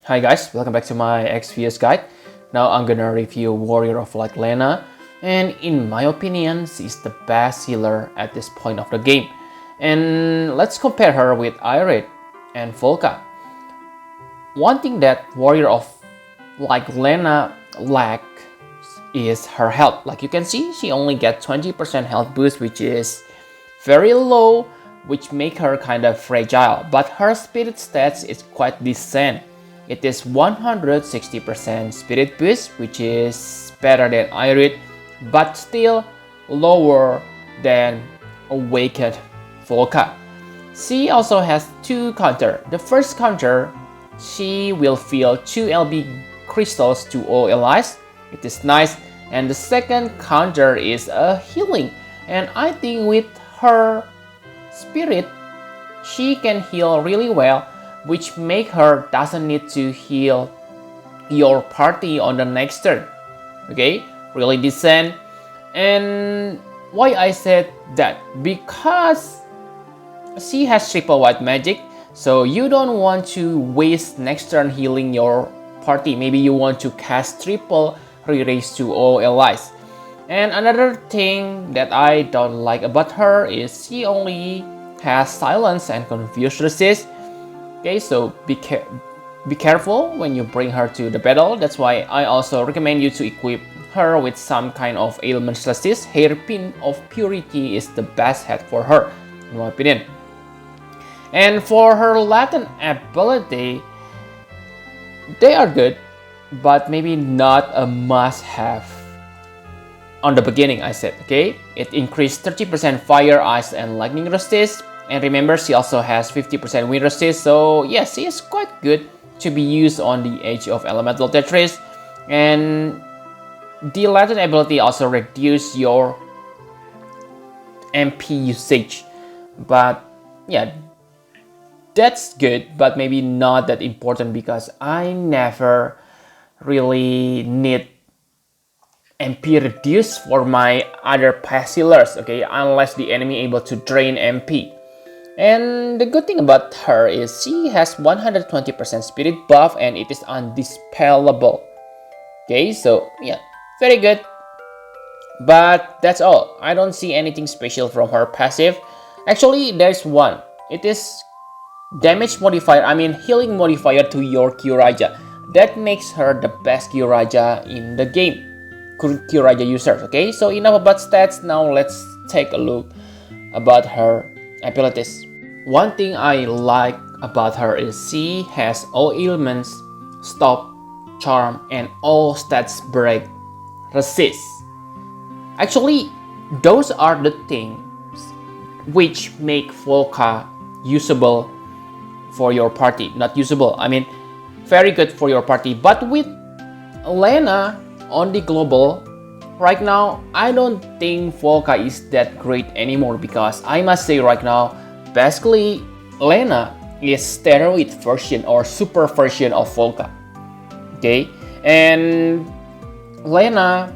Hi guys, welcome back to my XVS guide. Now I'm gonna review Warrior of Light Lenna, and in my opinion, she's the best healer at this point of the game. And let's compare her with Aerith and Folka. One thing that Warrior of Light Lenna lacks is her health. Like you can see, she only gets 20% health boost, which is very low, which make her kind of fragile. But her spirit stats is quite decent. It is 160% spirit boost, which is better than Aerith, but still lower than Awakened Folka. She also has two counter. The first counter, she will fill 2 LB crystals to all allies. It is nice. And the second counter is a healing. And I think with her spirit, she can heal really well, which make her doesn't need to heal your party on the next turn. Okay, really decent. And why I said that? Because she has triple white magic, so you don't want to waste next turn healing your party. Maybe you want to cast triple re-raise to all allies. And another thing that I don't like about her is she only has silence and confuse resist. Okay, so be careful when you bring her to the battle. That's why I also recommend you to equip her with some kind of ailment resist. Hairpin of Purity is the best head for her, in my opinion. And for her latent ability, they are good, but maybe not a must-have. On the beginning, I said, okay, it increased 30% fire, ice, and lightning resist. And remember, she also has 50% wind resist, so yes, she is quite good to be used on the edge of elemental Tetris. And the latent ability also reduce your MP usage, but yeah, that's good, but maybe not that important because I never really need MP reduce for my other pass healers, okay, unless the enemy able to drain MP. And the good thing about her is she has 120% spirit buff and it is undispellable. Okay, so yeah, very good. But that's all. I don't see anything special from her passive. Actually, there's one. It is damage modifier, healing modifier to your Kyuraja. That makes her the best Kyuraja in the game. Kyuraja users, okay? So enough about stats, now let's take a look about her abilities. One thing I like about her is she has all elements, stop, charm, and all stats break, resist. Actually, those are the things which make Folka usable for your party. Not usable, very good for your party. But with Lenna on the global, right now, I don't think Folka is that great anymore because I must say right now, basically, Lenna is steroid version or super version of Folka. Okay, and Lenna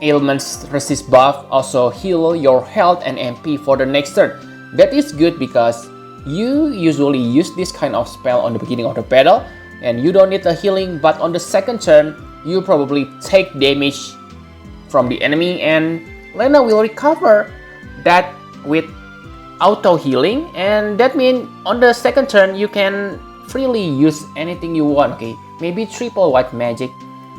ailments resist buff also heal your health and MP for the next turn. That is good because you usually use this kind of spell on the beginning of the battle and you don't need a healing, but on the second turn, you probably take damage from the enemy and Lenna will recover that with auto healing, and that means on the second turn you can freely use anything you want. Okay, maybe triple white magic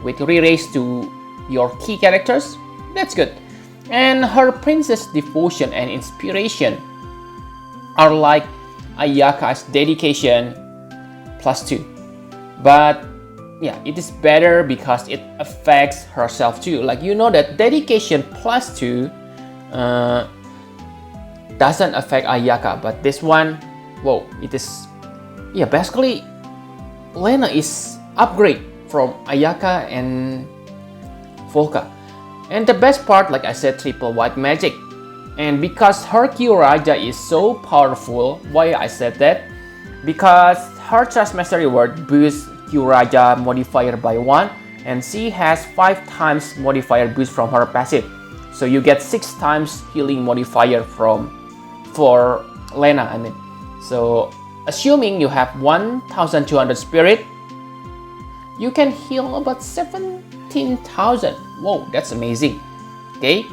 with re-raise to your key characters. That's good. And her princess devotion and inspiration are like Ayaka's dedication +2, but yeah, it is better because it affects herself too. Like you know that dedication +2 doesn't affect Ayaka, but this one, whoa, it is, yeah, basically Lenna is upgrade from Ayaka and Folka. And the best part, like I said, triple white magic. And because her Kyuraja is so powerful, why I said that? Because her Trust Mastery Word boosts Kyuraja modifier by 1 and she has 5 times modifier boost from her passive. So you get 6 times healing modifier for Lenna, So assuming you have 1200 spirit you can heal about 17,000. Whoa, that's amazing. Okay,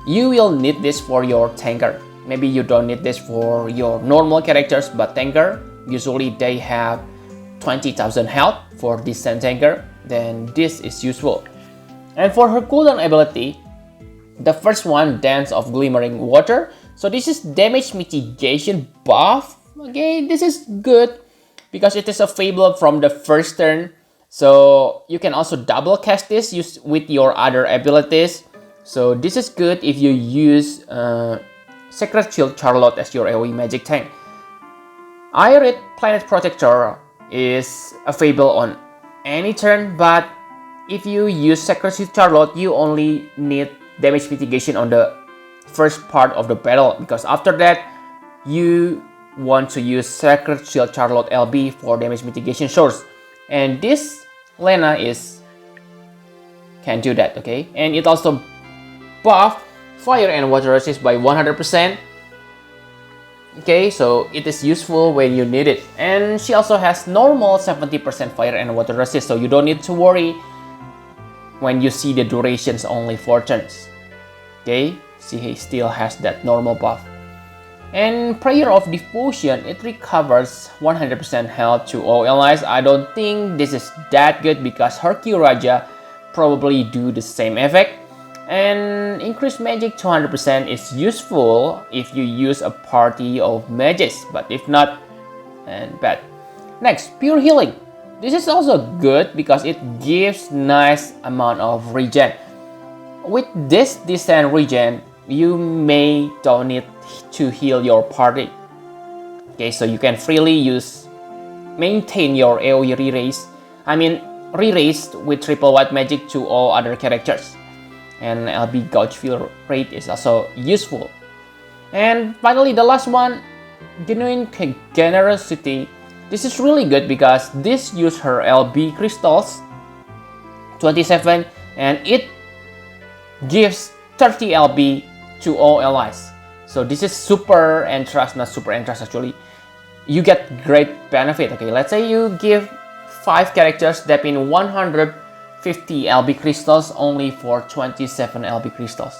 you will need this for your tanker. Maybe you don't need this for your normal characters, but tanker, usually they have 20,000 health for decent tanker, then this is useful. And for her cooldown ability, the first one, Dance of Glimmering Water. So this is damage mitigation buff. Okay, this is good because it is available from the first turn. So you can also double cast this with your other abilities. So this is good if you use Sacred Shield Charlotte as your AoE magic tank. Aerith Planet Protector is available on any turn, but if you use Sacred Shield Charlotte, you only need damage mitigation on the first part of the battle, because after that you want to use Sacred Shield Charlotte LB for damage mitigation source, and this Lenna can do that. Okay, and it also buff fire and water resist by 100%. Okay, so it is useful when you need it, and she also has normal 70% fire and water resist, so you don't need to worry when you see the durations only 4 turns. Okay, she still has that normal buff. And Prayer of Devotion, it recovers 100% health to all allies. I don't think this is that good because her Raja probably do the same effect. And increased magic 200% is useful if you use a party of mages, but if not, and bad. Next, Pure Healing. This is also good because it gives nice amount of regen. With this decent regen, you may don't need to heal your party. Okay, so you can freely maintain your AoE re-raise with triple white magic to all other characters. And LB gauge fill rate is also useful. And finally, the last one, Genuine Generosity. This is really good because this uses her LB crystals 27, and it gives 30 LB to all allies. So this is super entrust, not super entrust actually. You get great benefit. Okay, let's say you give 5 characters that mean 150 LB crystals only for 27 LB crystals.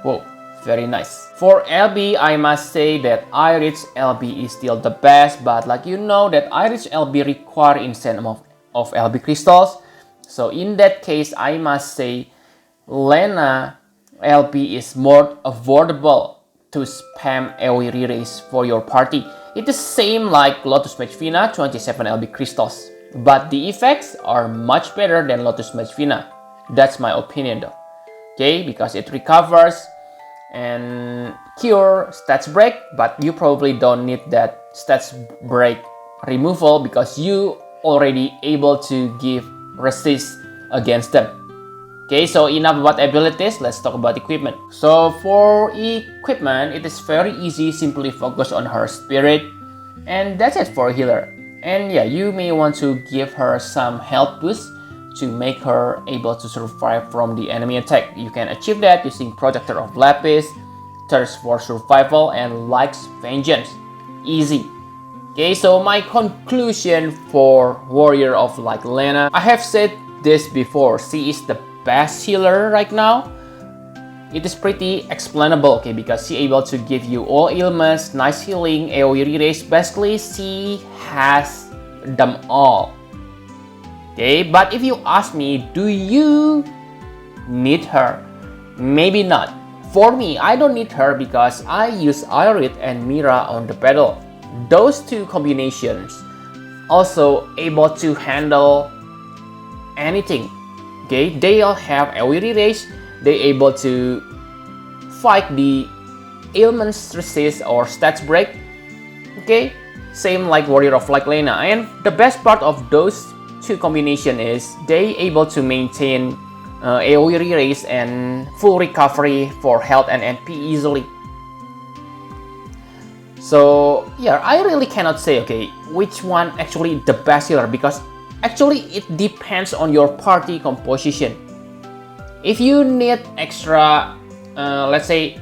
Whoa, very nice. For LB, I must say that Aerith's LB is still the best, but like you know that Aerith's LB require insane amount of LB crystals. So in that case, I must say Lenna LB is more affordable to spam AoE re-raise for your party. It is same like Lotus Mage Fina, 27 LB crystals, but the effects are much better than Lotus Mage Fina. That's my opinion though. Okay, because it recovers and cure stats break, but you probably don't need that stats break removal because you already able to give resist against them. Okay, so enough about abilities, let's talk about equipment. So for equipment, it is very easy, simply focus on her spirit, and that's it for healer. And yeah, you may want to give her some health boost to make her able to survive from the enemy attack. You can achieve that using Protector of Lapis, Thirst for Survival, and Likes Vengeance. Easy. Okay, so my conclusion for Warrior of like Lenna, I have said this before, she is the best healer right now. It is pretty explainable, okay, because she able to give you all ailments, nice healing, AoE re-raise. Basically, she has them all. Okay, but if you ask me, do you need her? Maybe not. For me, I don't need her because I use Aerith and Mira on the battle. Those two combinations also able to handle anything. Okay, they all have AoE re-raise. They able to fight the ailments resist or stats break. Okay, same like Warrior of like Lenna. And the best part of those two combination is they able to maintain AoE re-raise and full recovery for health and MP easily. So yeah, I really cannot say okay which one actually the best healer, because actually it depends on your party composition. If you need extra let's say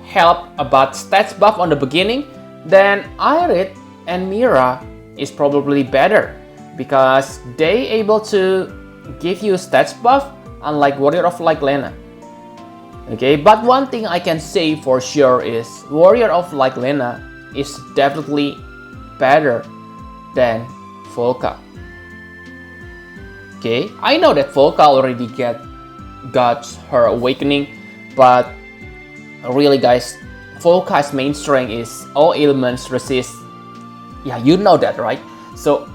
help about stats buff on the beginning, then Aerith and Mira is probably better. because they able to give you stats buff unlike Warrior of Light Lenna. Okay, but one thing I can say for sure is Warrior of Light Lenna is definitely better than Folka. Okay, I know that Folka already got her awakening, but really guys, Folka's main strength is all elements resist. Yeah, you know that, right? So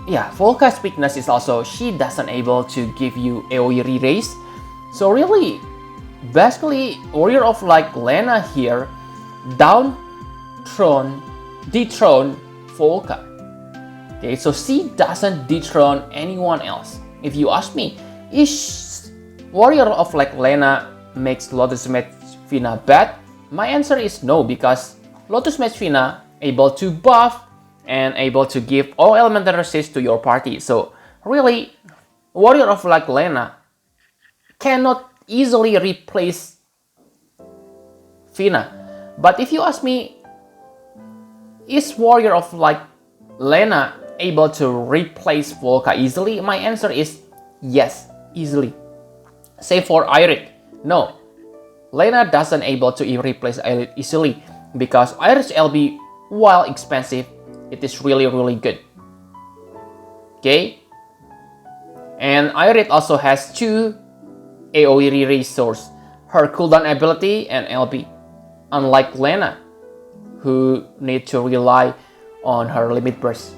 yeah, Folka's weakness is also she doesn't able to give you AoE re-raise. So really, basically, Warrior of Light Lenna here dethrone Folka. Okay, so she doesn't dethrone anyone else. If you ask me, is Warrior of Light Lenna makes Lotus Mage Fina bad? My answer is no, because Lotus Mage Fina able to buff and able to give all elemental resist to your party. So really, Warrior of Light Lenna cannot easily replace Fina. But if you ask me, is Warrior of Light Lenna able to replace Folka easily? My answer is yes, easily. Say for Aerith, no. Lenna doesn't able to replace Aerith easily because Aerith's LB, while expensive, it is really good. Okay? And Aerith also has 2 AoE resource, her cooldown ability and LB, unlike Lenna, who need to rely on her limit burst.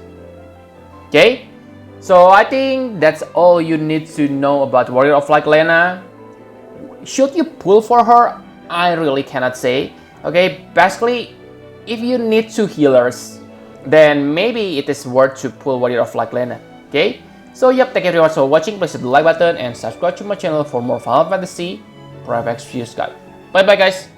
Okay, so I think that's all you need to know about Warrior of Light Lenna. Should you pull for her? I really cannot say. Okay, basically, if you need 2 healers, then maybe it is worth to pull Warrior of Light Lenna. Okay. So yep, thank you very much for watching. Please hit the like button and subscribe to my channel for more Final Fantasy Private views guys. Bye bye guys.